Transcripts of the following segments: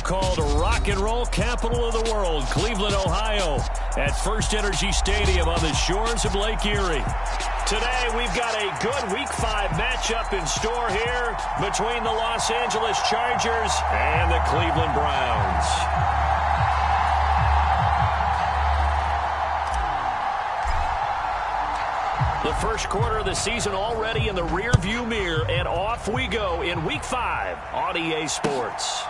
so-called rock and roll capital of the world, Cleveland, Ohio, at First Energy Stadium on the shores of Lake Erie. Today, we've got a good Week 5 matchup in store here between the Los Angeles Chargers and the Cleveland Browns. The first quarter of the season already in the rearview mirror, and off we go in Week 5 on EA Sports.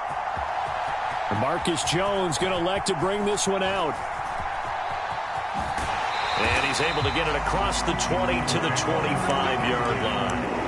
Marcus Jones going to elect to bring this one out. And he's able to get it across the 20 to the 25-yard line.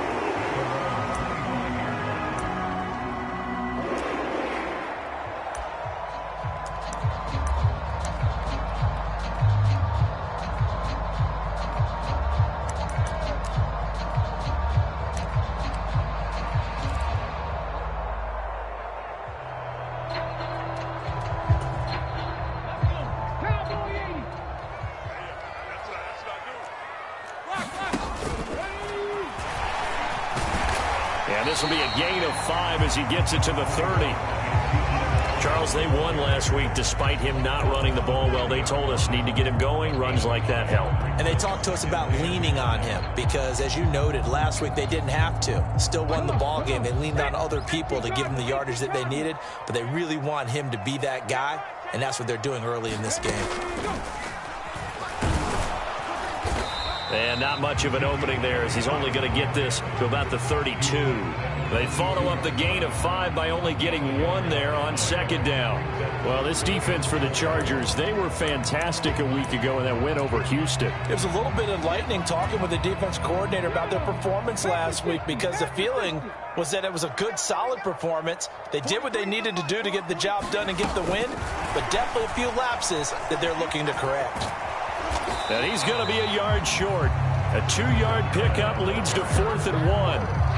This will be a gain of 5 as he gets it to the 30. Charles, they won last week despite him not running the ball well. They told us need to get him going. Runs like that help. And they talked to us about leaning on him because, as you noted, last week they didn't have to. Still won the ball game. They leaned on other people to give them the yardage that they needed, but they really want him to be that guy, and that's what they're doing early in this game. And not much of an opening there as he's only going to get this to about the 32. They follow up the gain of 5 by only getting 1 there on second down. Well, this defense for the Chargers, they were fantastic a week ago in that win over Houston. It was a little bit enlightening talking with the defense coordinator about their performance last week because the feeling was that it was a good, solid performance. They did what they needed to do to get the job done and get the win, but definitely a few lapses that they're looking to correct. And he's going to be a yard short. A 2-yard pickup leads to 4th and 1.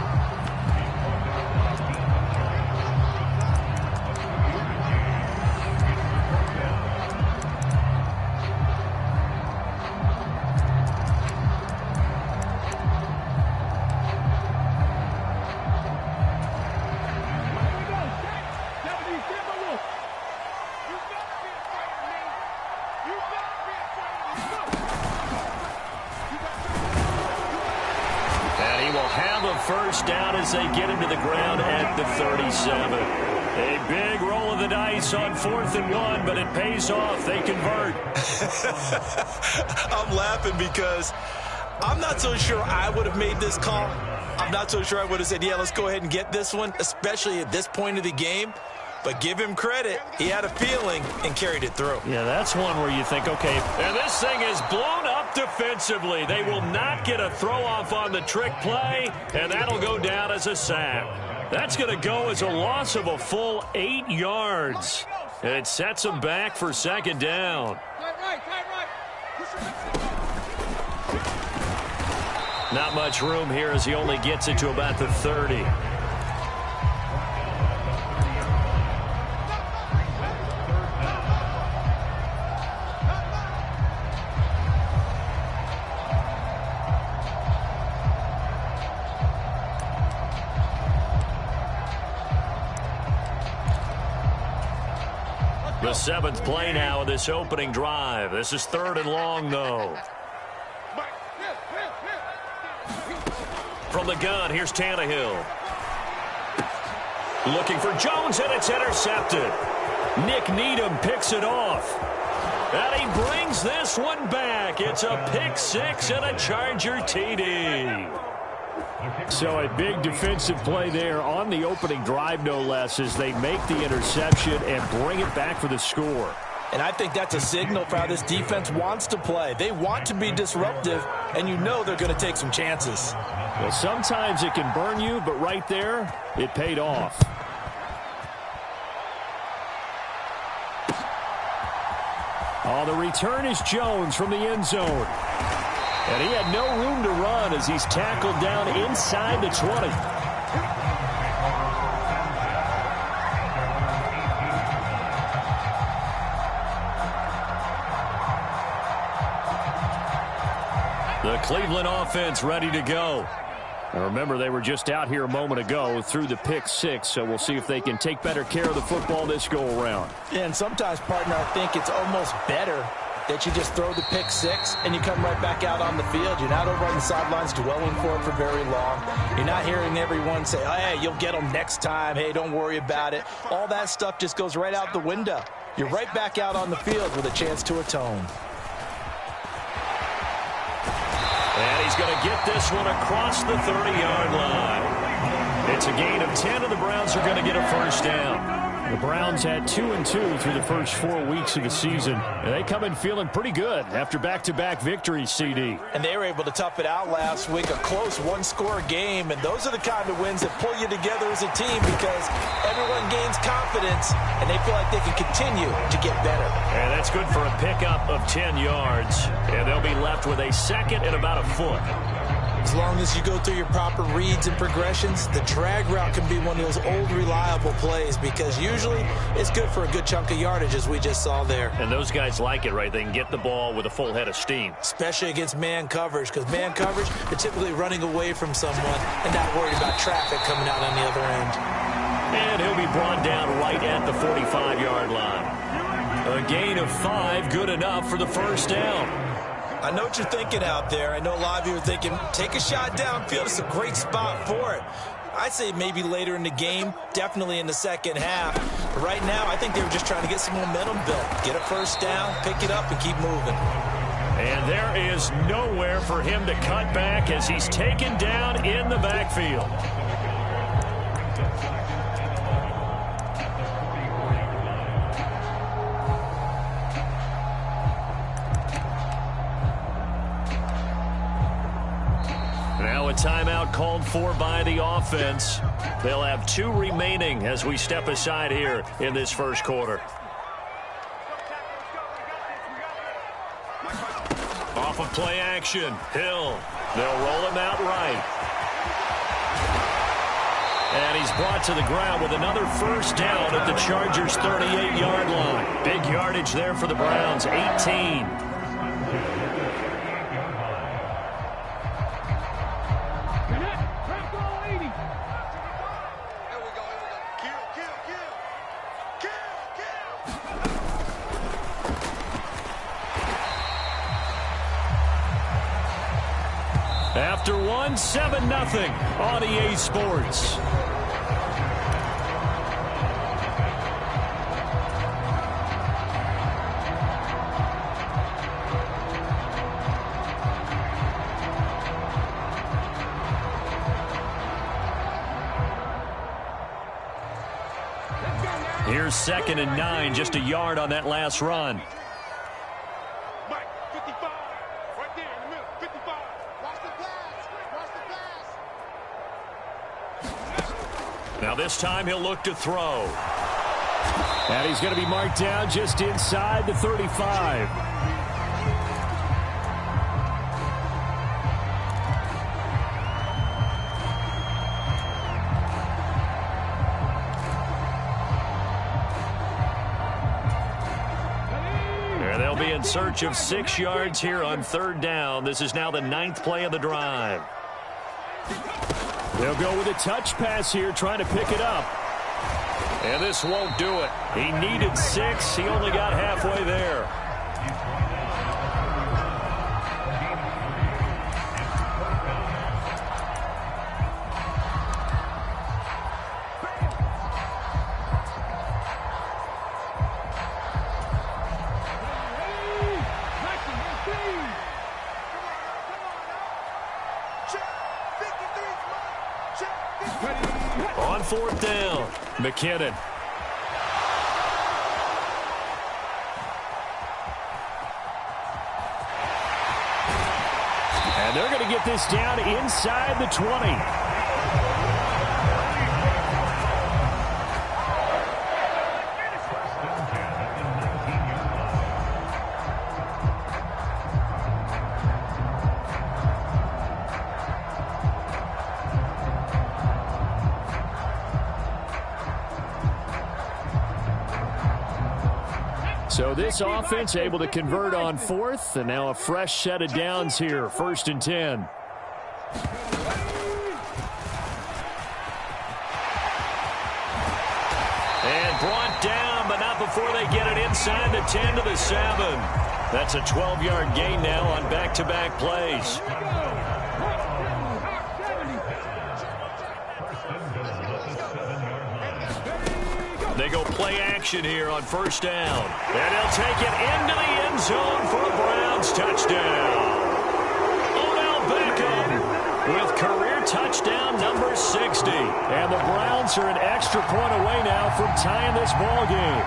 First down as they get him to the ground at the 37. A big roll of the dice on 4th and 1, but it pays off. They convert. I'm laughing because I'm not so sure I would have made this call. I'm not so sure I would have said, yeah, let's go ahead and get this one, especially at this point of the game. But give him credit. He had a feeling and carried it through. Yeah, that's one where you think, okay. And this thing is blown up defensively. They will not get a throw-off on the trick play, and that'll go down as a sack. That's going to go as a loss of a full 8 yards. And it sets them back for second down. Not much room here as he only gets it to about the 30. The 7th play now of this opening drive. This is 3rd and long, though. From the gun, here's Tannehill. Looking for Jones, and it's intercepted. Nick Needham picks it off. And he brings this one back. It's a pick 6 and a Charger TD. So a big defensive play there on the opening drive, no less, as they make the interception and bring it back for the score. And I think that's a signal for how this defense wants to play. They want to be disruptive, and you know they're going to take some chances. Well, sometimes it can burn you, but right there, it paid off. Oh, the return is Jones from the end zone. And he had no room to run as he's tackled down inside the 20. The Cleveland offense ready to go. And remember, they were just out here a moment ago through the pick 6, so we'll see if they can take better care of the football this go-around. Yeah, and sometimes, partner, I think it's almost better that you just throw the pick 6 and you come right back out on the field. You're not over on the sidelines dwelling for it for very long. You're not hearing everyone say, oh, hey, you'll get them next time. Hey, don't worry about it. All that stuff just goes right out the window. You're right back out on the field with a chance to atone. And he's going to get this one across the 30-yard line. It's a gain of 10, and the Browns are going to get a first down. The Browns had 2-2 through the first 4 weeks of the season, and they come in feeling pretty good after back-to-back victories, CD. And they were able to tough it out last week, a close one-score game, and those are the kind of wins that pull you together as a team because everyone gains confidence, and they feel like they can continue to get better. And that's good for a pickup of 10 yards, and they'll be left with a second and about a foot. As long as you go through your proper reads and progressions, the drag route can be one of those old reliable plays because usually it's good for a good chunk of yardage as we just saw there. And those guys like it, right? They can get the ball with a full head of steam. Especially against man coverage because man coverage, they're typically running away from someone and not worried about traffic coming out on the other end. And he'll be brought down right at the 45-yard line. A gain of 5, good enough for the first down. I know what you're thinking out there. I know a lot of you are thinking, take a shot downfield. It's a great spot for it. I'd say maybe later in the game, definitely in the second half. But right now, I think they were just trying to get some momentum built. Get a first down, pick it up, and keep moving. And there is nowhere for him to cut back as he's taken down in the backfield. Now a timeout called for by the offense. They'll have 2 remaining as we step aside here in this first quarter. Off of play action, Hill. They'll roll him out right. And he's brought to the ground with another first down at the Chargers' 38-yard line. Big yardage there for the Browns, 18. After 1, 7-0 on EA Sports. Here's 2nd and 9, just a yard on that last run. Now this time he'll look to throw. And he's going to be marked down just inside the 35. And they'll be in search of 6 yards here on 3rd down. This is now the 9th play of the drive. They'll go with a touch pass here, trying to pick it up. And this won't do it. He needed 6. He only got halfway there. On 4th down, McKinnon. And they're going to get this down inside the 20. So this offense able to convert on 4th, and now a fresh set of downs here, 1st and 10. brought down, but not before they get it inside the 10 to the 7. That's a 12-yard gain now on back-to-back plays. They go play action here on first down. And he'll take it into the end zone for a Browns touchdown. Odell Beckham with career touchdown number 60. And the Browns are an extra point away now from tying this ball game.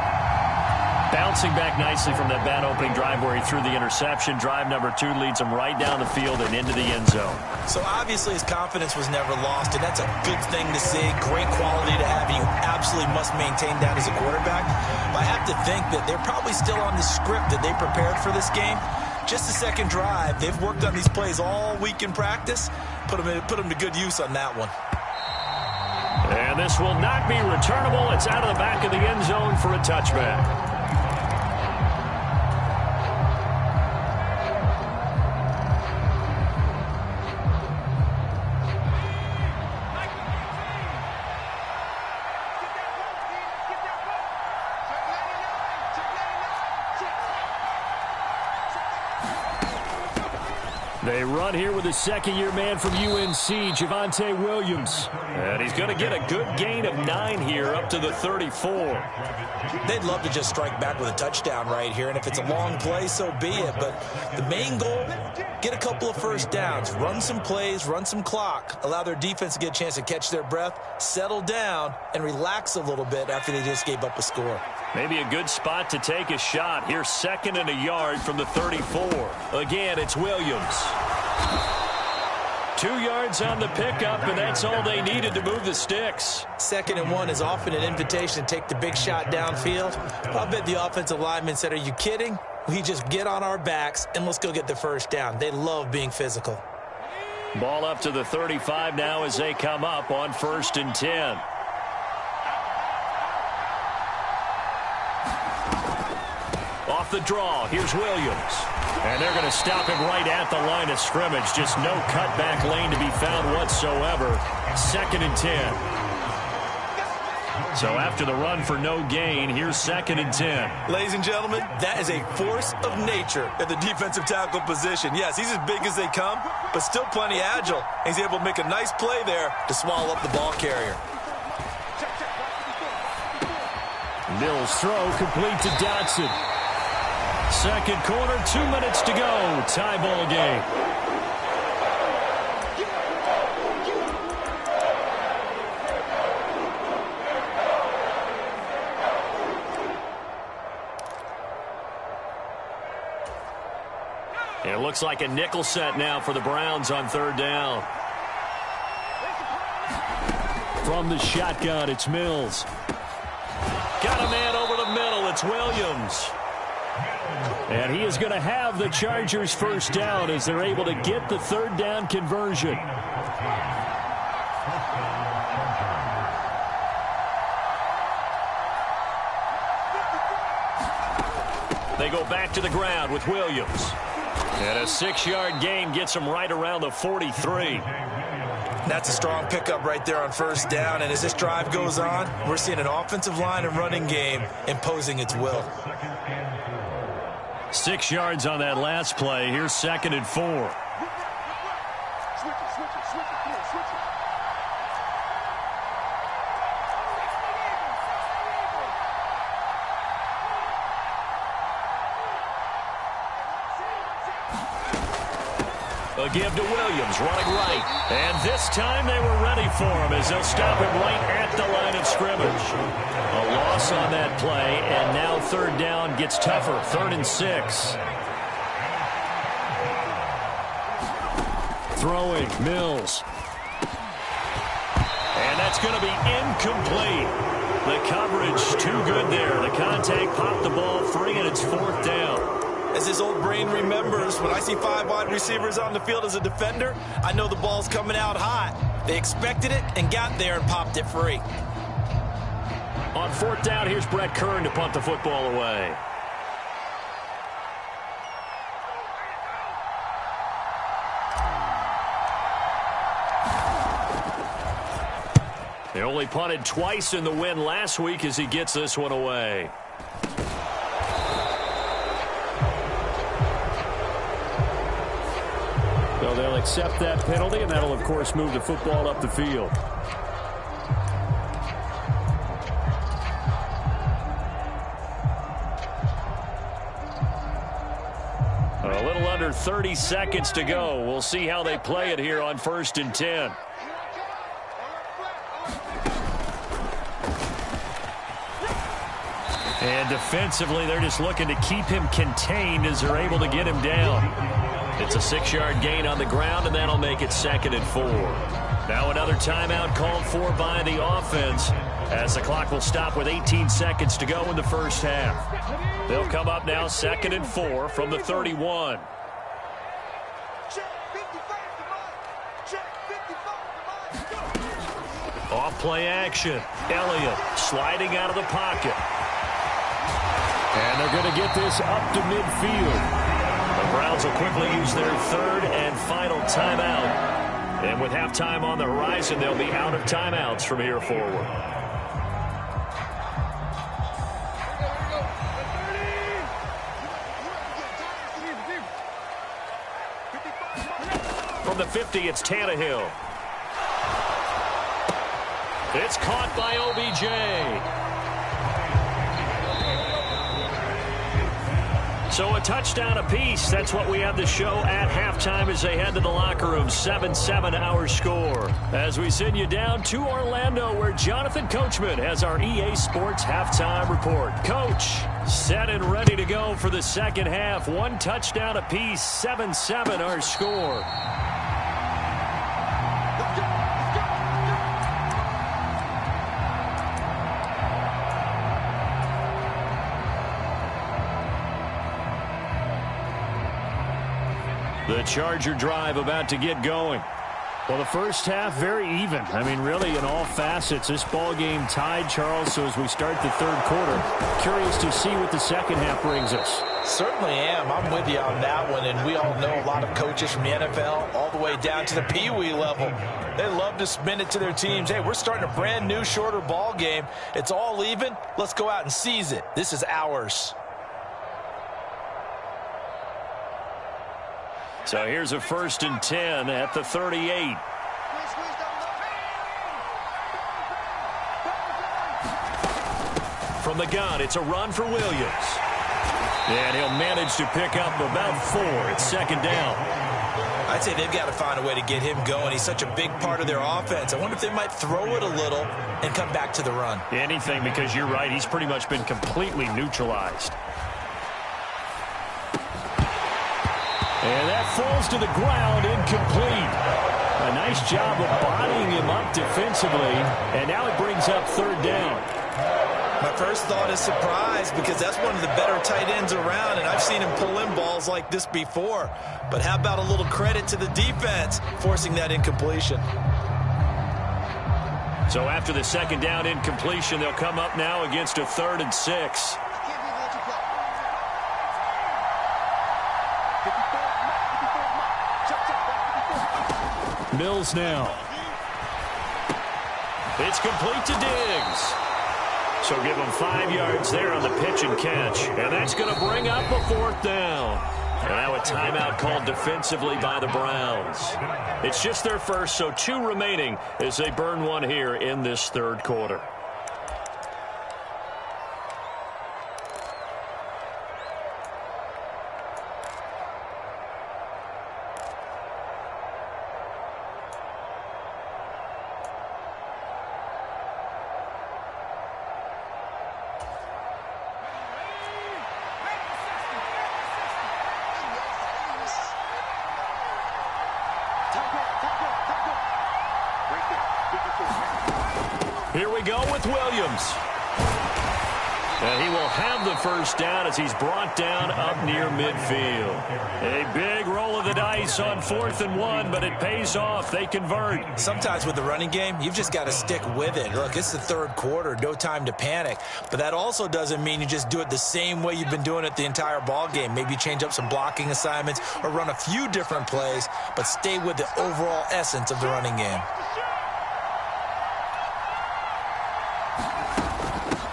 Bouncing back nicely from that bad opening drive where he threw the interception. Drive number 2 leads him right down the field and into the end zone. So obviously his confidence was never lost, and that's a good thing to see. Great quality to have, and you absolutely must maintain that as a quarterback. But I have to think that they're probably still on the script that they prepared for this game. Just the second drive. They've worked on these plays all week in practice. Put them to good use on that one. And this will not be returnable. It's out of the back of the end zone for a touchback. They run here with a second-year man from UNC, Javonte Williams. And he's going to get a good gain of 9 here up to the 34. They'd love to just strike back with a touchdown right here, and if it's a long play, so be it. But the main goal, get a couple of first downs, run some plays, run some clock, allow their defense to get a chance to catch their breath, settle down, and relax a little bit after they just gave up a score. Maybe a good spot to take a shot. Here's 2nd and a yard from the 34. Again, it's Williams. 2 yards on the pickup, and that's all they needed to move the sticks. 2nd and 1 is often an invitation to take the big shot downfield. I bet the offensive lineman said, "Are you kidding? We just get on our backs, and let's go get the first down." They love being physical. Ball up to the 35 now as they come up on 1st and 10. Off the draw, here's Williams. And they're going to stop him right at the line of scrimmage. Just no cutback lane to be found whatsoever. 2nd and 10. So after the run for no gain, here's 2nd and 10. Ladies and gentlemen, that is a force of nature at the defensive tackle position. Yes, he's as big as they come, but still plenty agile. He's able to make a nice play there to swallow up the ball carrier. Mills' throw complete to Dotson. Second quarter, 2 minutes to go. Tie ball game. It looks like a nickel set now for the Browns on 3rd down. From the shotgun, it's Mills. Got a man over the middle. It's Williams. And he is going to have the Chargers first down as they're able to get the 3rd down conversion. They go back to the ground with Williams. And a 6-yard gain gets them right around the 43. That's a strong pickup right there on 1st down. And as this drive goes on, we're seeing an offensive line and running game imposing its will. 6 yards on that last play. Here's 2nd and 4. A give to Williams, running right. And this time they were ready for him as they'll stop him right at the line of scrimmage. A loss on that play, and now 3rd down gets tougher. 3rd and 6. Throwing, Mills. And that's going to be incomplete. The coverage too good there. The contact popped the ball free, and it's 4th down. As his old brain remembers, when I see 5 wide receivers on the field as a defender, I know the ball's coming out hot. They expected it and got there and popped it free. On 4th down, here's Brett Kern to punt the football away. They only punted twice in the win last week as he gets this one away. So they'll accept that penalty, and that'll, of course, move the football up the field. A little under 30 seconds to go. We'll see how they play it here on 1st and 10. And defensively, they're just looking to keep him contained as they're able to get him down. It's a 6-yard gain on the ground, and that'll make it 2nd and 4. Now another timeout called for by the offense as the clock will stop with 18 seconds to go in the first half. They'll come up now 2nd and 4 from the 31. Off play action. Elliott sliding out of the pocket. And they're going to get this up to midfield. The Browns will quickly use their 3rd and final timeout. And with halftime on the horizon, they'll be out of timeouts from here forward. From the 50, it's Tannehill. It's caught by OBJ. So a touchdown apiece. That's what we have to show at halftime as they head to the locker room. 7-7 our score. As we send you down to Orlando, where Jonathan Coachman has our EA Sports halftime report. Coach, set and ready to go for the second half. 1 touchdown apiece. 7-7 our score. The Charger drive about to get going. Well, the first half, very even. I mean, really, in all facets, this ball game tied, Charles. So as we start the 3rd quarter, curious to see what the second half brings us. Certainly am. I'm with you on that one, and we all know a lot of coaches from the NFL all the way down to the Pee-wee level. They love to spin it to their teams. Hey, we're starting a brand new, shorter ball game. It's all even. Let's go out and seize it. This is ours. So here's a 1st and 10 at the 38. From the gun, it's a run for Williams. And he'll manage to pick up about 4. It's 2nd down. I'd say they've got to find a way to get him going. He's such a big part of their offense. I wonder if they might throw it a little and come back to the run. Anything, because you're right. He's pretty much been completely neutralized. And that falls to the ground, incomplete. A nice job of bodying him up defensively, and now it brings up 3rd down. My first thought is surprise, because that's one of the better tight ends around, and I've seen him pull in balls like this before. But how about a little credit to the defense forcing that incompletion? So after the 2nd down incompletion, they'll come up now against a 3rd and 6. Mills now. It's complete to Diggs. So give him 5 yards there on the pitch and catch. And that's going to bring up a 4th down. And now a timeout called defensively by the Browns. It's just their first, so 2 remaining as they burn 1 here in this 3rd quarter. Here we go with Williams. And he will have the 1st down as he's brought down up near midfield. A big roll of the dice on 4th and 1, but it pays off. They convert. Sometimes with the running game, you've just got to stick with it. Look, it's the 3rd quarter, no time to panic. But that also doesn't mean you just do it the same way you've been doing it the entire ball game. Maybe change up some blocking assignments or run a few different plays, but stay with the overall essence of the running game.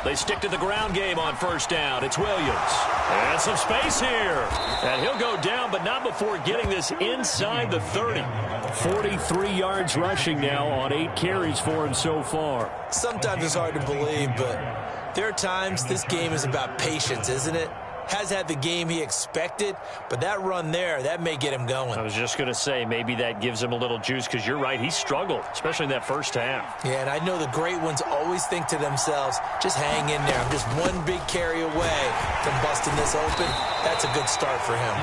They stick to the ground game on first down. It's Williams. And some space here. And he'll go down, but not before getting this inside the 30. 43 yards rushing now on 8 carries for him so far. Sometimes it's hard to believe, but there are times this game is about patience, isn't it? Has had the game he expected, but that run there, that may get him going. I was just going to say, maybe that gives him a little juice, because you're right, he struggled, especially in that first half. Yeah, and I know the great ones always think to themselves, just hang in there. I'm just one big carry away from busting this open. That's a good start for him.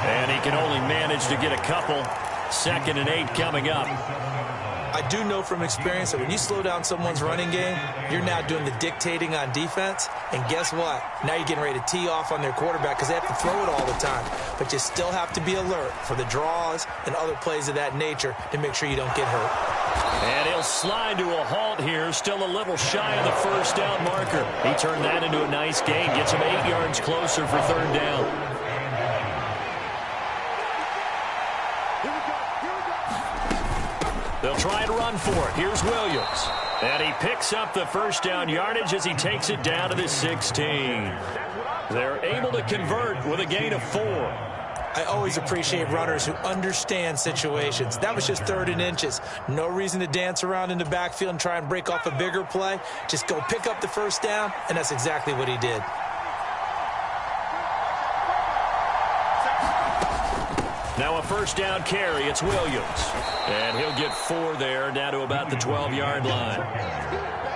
And he can only manage to get a couple. 2nd and 8 coming up. I do know from experience that when you slow down someone's running game, you're now doing the dictating on defense. And guess what? Now you're getting ready to tee off on their quarterback because they have to throw it all the time. But you still have to be alert for the draws and other plays of that nature to make sure you don't get hurt. And he'll slide to a halt here, still a little shy of the first down marker. He turned that into a nice gain, gets him 8 yards closer for 3rd down. They'll try and run for it. Here's Williams. And he picks up the first down yardage as he takes it down to the 16. They're able to convert with a gain of 4. I always appreciate runners who understand situations. That was just 3rd and inches. No reason to dance around in the backfield and try and break off a bigger play. Just go pick up the first down, and that's exactly what he did. Now a first down carry. It's Williams. And he'll get 4 there, down to about the 12-yard line.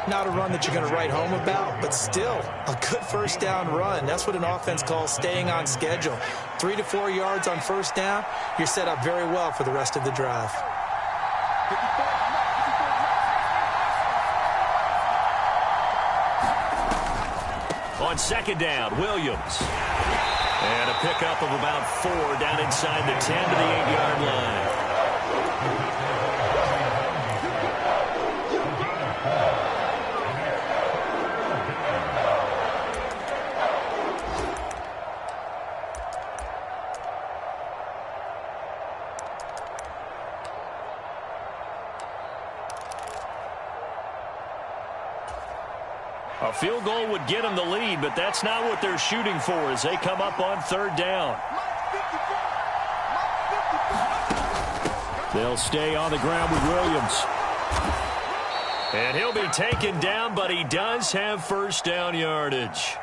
Not a run that you're going to write home about, but still a good first down run. That's what an offense calls staying on schedule. 3 to 4 yards on first down, you're set up very well for the rest of the drive. On 2nd down, Williams. And a pickup of about 4 down inside the 10 to the 8-yard line. A field goal would get them the lead, but that's not what they're shooting for as they come up on 3rd down. They'll stay on the ground with Williams. And he'll be taken down, but he does have first down yardage.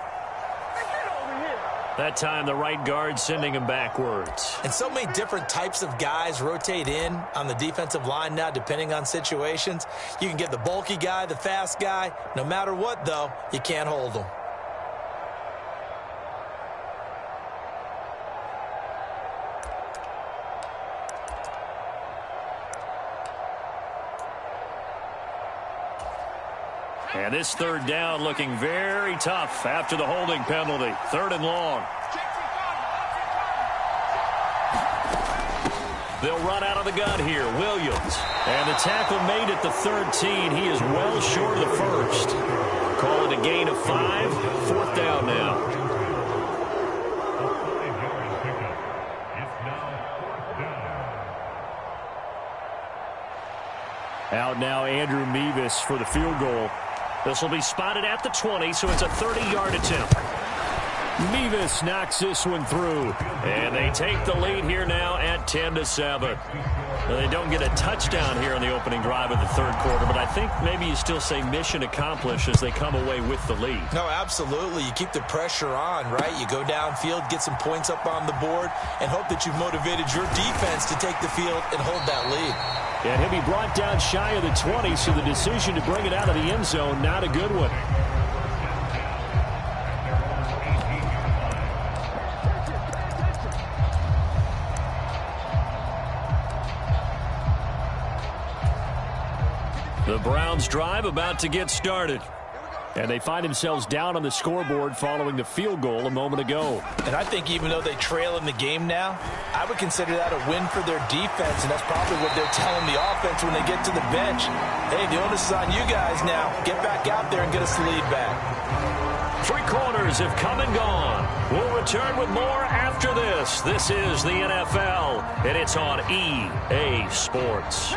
That time, the right guard sending him backwards. And so many different types of guys rotate in on the defensive line now, depending on situations. You can get the bulky guy, the fast guy. No matter what, though, you can't hold them. And this 3rd down looking very tough after the holding penalty. 3rd and long. They'll run out of the gun here. Williams. And the tackle made at the 13. He is well short of the first. Call it a gain of 5. 4th down now. Out now, Andrew Mevis for the field goal. This will be spotted at the 20, so it's a 30-yard attempt. Mevis knocks this one through. And they take the lead here now at 10-7. Now, they don't get a touchdown here in the opening drive of the 3rd quarter, but I think maybe you still say mission accomplished as they come away with the lead. No, absolutely. You keep the pressure on, right? You go downfield, get some points up on the board, and hope that you've motivated your defense to take the field and hold that lead. And he'll be brought down shy of the 20, so the decision to bring it out of the end zone, not a good one. The Browns drive about to get started. And they find themselves down on the scoreboard following the field goal a moment ago. And I think even though they trail in the game now, I would consider that a win for their defense, and that's probably what they're telling the offense when they get to the bench. Hey, the onus is on you guys now. Get back out there and get us the lead back. 3 quarters have come and gone. We'll return with more after this. This is the NFL, and it's on EA Sports.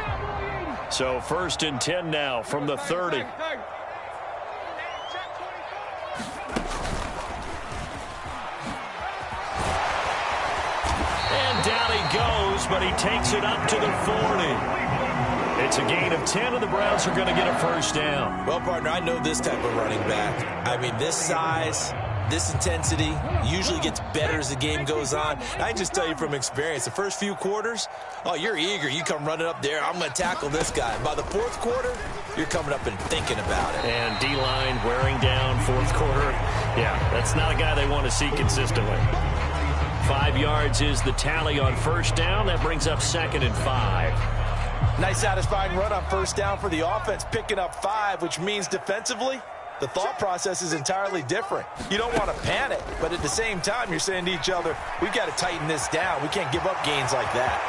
So 1st and 10 now from the 30. but he takes it up to the 40. It's a gain of 10, and the Browns are going to get a first down. Well, partner, I know this type of running back. I mean, this size, this intensity usually gets better as the game goes on. I just tell you from experience, the first few quarters, oh, you're eager. You come running up there, I'm going to tackle this guy. By the fourth quarter, you're coming up and thinking about it. And D-line wearing down fourth quarter. Yeah, that's not a guy they want to see consistently. 5 yards is the tally on first down. That brings up 2nd and 5. Nice satisfying run on first down for the offense, picking up 5, which means defensively, the thought process is entirely different. You don't want to panic, but at the same time, you're saying to each other, we've got to tighten this down. We can't give up gains like that.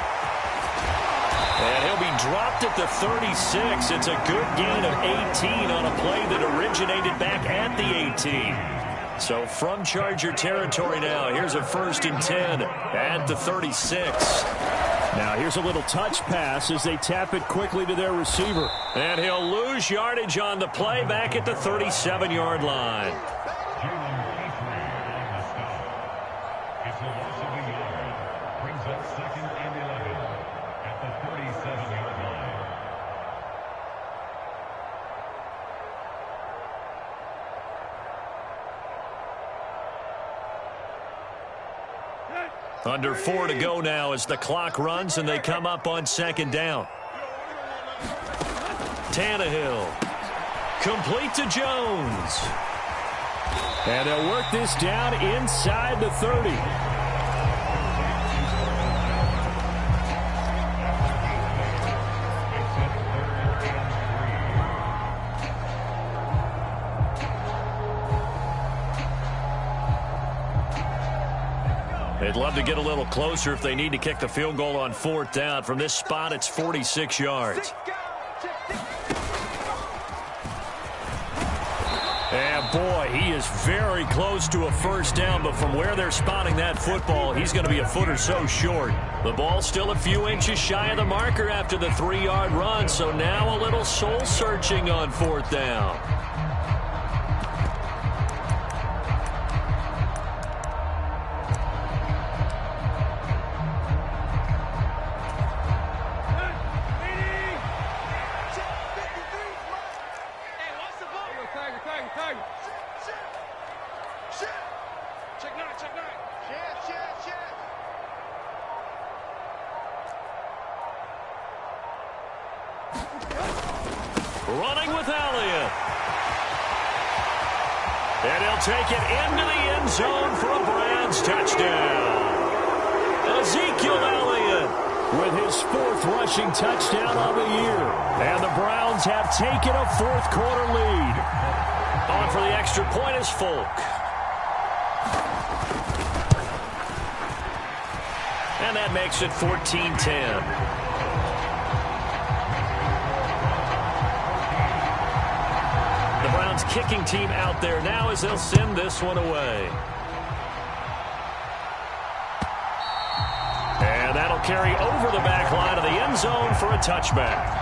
And he'll be dropped at the 36. It's a good gain of 18 on a play that originated back at the 18. So from Charger territory now, here's a 1st and 10 at the 36. Now here's a little touch pass as they tap it quickly to their receiver. And he'll lose yardage on the play back at the 37-yard line. Under 4 to go now as the clock runs and they come up on 2nd down. Tannehill. Complete to Jones. And they'll work this down inside the 30. They'd love to get a little closer if they need to kick the field goal on 4th down. From this spot, it's 46 yards. And boy, he is very close to a first down, but from where they're spotting that football, he's going to be a foot or so short. The ball's still a few inches shy of the marker after the 3-yard run, so now a little soul searching on 4th down. Running with Elliott. And he'll take it into the end zone for a Browns touchdown. Ezekiel Elliott with his 4th rushing touchdown of the year. And the Browns have taken a 4th quarter lead. On for the extra point is Folk. And that makes it 14-10. The Browns kicking team out there now as they'll send this one away. And that'll carry over the back line of the end zone for a touchback.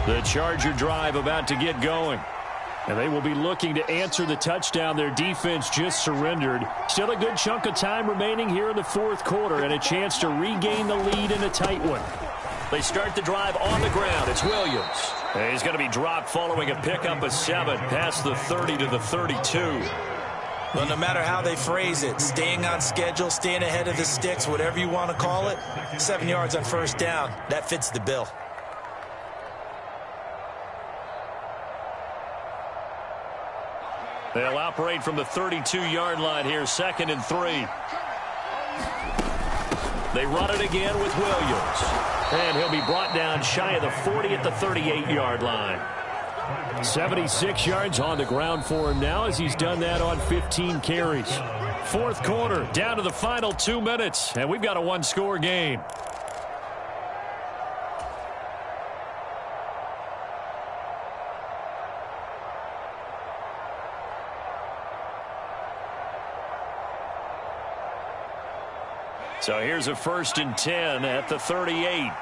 The Charger drive about to get going. And they will be looking to answer the touchdown their defense just surrendered. Still a good chunk of time remaining here in the 4th quarter and a chance to regain the lead in a tight one. They start the drive on the ground. It's Williams. And he's going to be dropped following a pickup of 7 past the 30 to the 32. Well, no matter how they phrase it, staying on schedule, staying ahead of the sticks, whatever you want to call it, 7 yards on first down, that fits the bill. They'll operate from the 32-yard line here, 2nd and 3. They run it again with Williams. And he'll be brought down shy of the 40 at the 38-yard line. 76 yards on the ground for him now as he's done that on 15 carries. 4th quarter, down to the final 2 minutes, and we've got a 1-score game. So here's a 1st and 10 at the 38.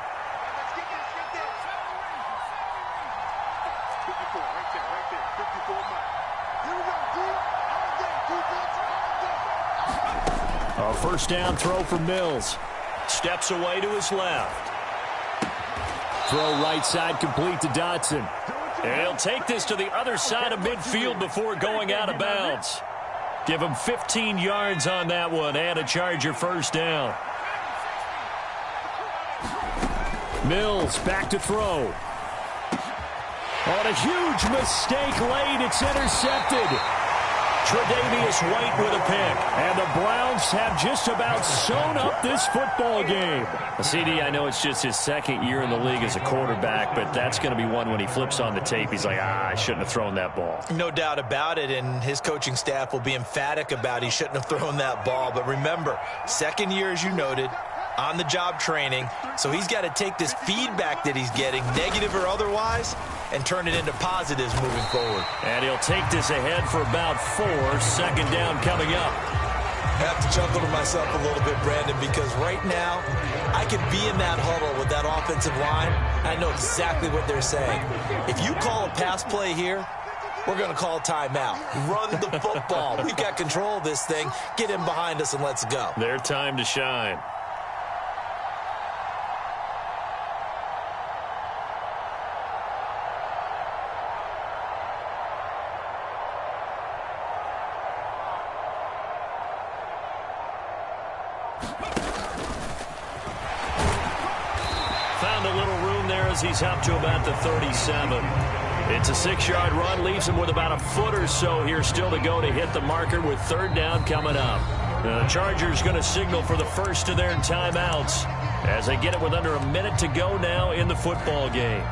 A first down throw for Mills. Steps away to his left. Throw right side complete to Dotson. And he'll take this to the other side of midfield before going out of bounds. Give him 15 yards on that one and a Charger first down. Mills back to throw. On a huge mistake late, it's intercepted. Tre'Davious White with a pick. And the Browns have just about sewn up this football game. CD, I know it's just his second year in the league as a quarterback, but that's going to be one when he flips on the tape. He's like, I shouldn't have thrown that ball. No doubt about it, and his coaching staff will be emphatic about he shouldn't have thrown that ball. But remember, second year, as you noted, on-the-job training, so he's got to take this feedback that he's getting, negative or otherwise, and turn it into positives moving forward. And he'll take this ahead for about 4. Second down coming up. I have to chuckle to myself a little bit, Brandon, because right now I could be in that huddle with that offensive line. I know exactly what they're saying. If you call a pass play here, we're going to call a timeout. Run the football. We've got control of this thing. Get in behind us and let's go. Their time to shine. Found a little room there as he's up to about the 37. It's a 6-yard run, leaves him with about a foot or so here still to go to hit the marker with third down coming up. The Chargers going to signal for the first of their timeouts as they get it with under a minute to go now in the football game.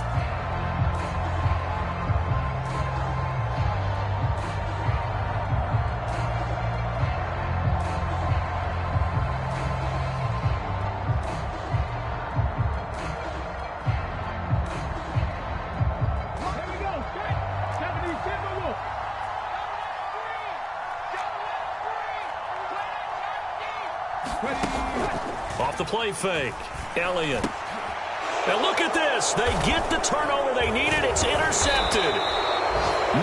Off the play fake, Elliott. And look at this. They get the turnover they needed. It's intercepted.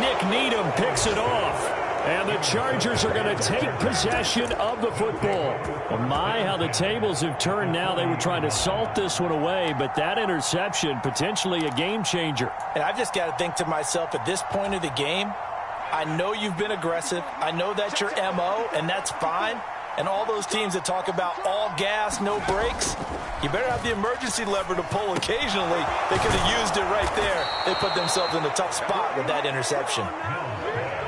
Nick Needham picks it off. And the Chargers are going to take possession of the football. Well, my, how the tables have turned now. They were trying to salt this one away, but that interception, potentially a game changer. And I've just got to think to myself, at this point of the game, I know you've been aggressive. I know that's your MO, and that's fine. And all those teams that talk about all gas, no brakes, you better have the emergency lever to pull occasionally. They could have used it right there. They put themselves in a tough spot with that interception.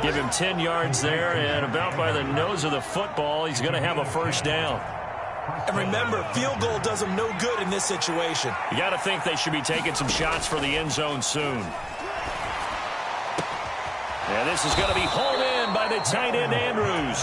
Give him 10 yards there, and about by the nose of the football, he's going to have a first down. And remember, field goal does them no good in this situation. You got to think they should be taking some shots for the end zone soon. And this is going to be hauled in by the tight end, Andrews.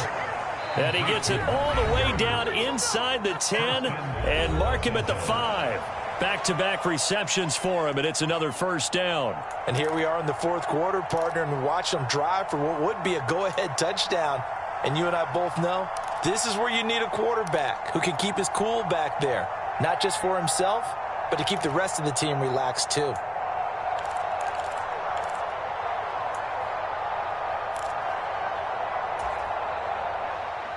And he gets it all the way down inside the 10 and mark him at the 5. Back-to-back receptions for him, and it's another first down. And here we are in the fourth quarter, partner, and watch them drive for what would be a go-ahead touchdown. And you and I both know this is where you need a quarterback who can keep his cool back there, not just for himself, but to keep the rest of the team relaxed too.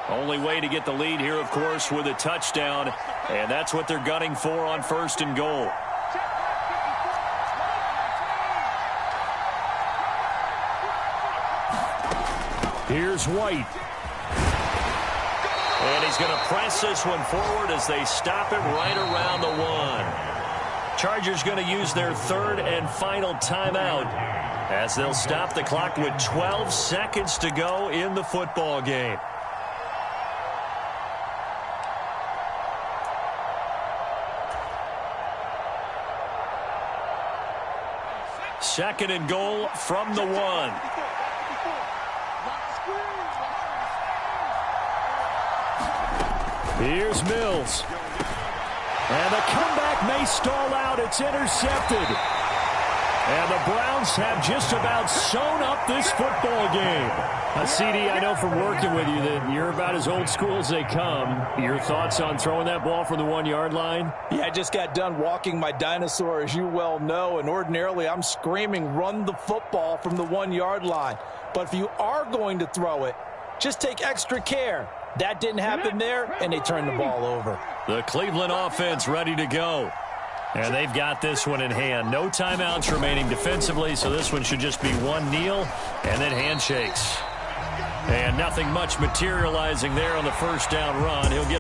Only way to get the lead here, of course, with a touchdown, and that's what they're gunning for on first and goal. Here's White. And he's going to press this one forward as they stop it right around the 1. Chargers going to use their third and final timeout as they'll stop the clock with 12 seconds to go in the football game. Second and goal from the 1. Here's Mills. And the comeback may stall out. It's intercepted. And the Browns have just about sewn up this football game. CD, I know from working with you that you're about as old school as they come. Your thoughts on throwing that ball from the 1-yard line? Yeah, I just got done walking my dinosaur, as you well know, and ordinarily I'm screaming, run the football from the 1-yard line. But if you are going to throw it, just take extra care. That didn't happen there, and they turned the ball over. The Cleveland offense ready to go. And they've got this one in hand. No timeouts remaining defensively, so this one should just be one kneel and then handshakes. And nothing much materializing there on the first down run. He'll get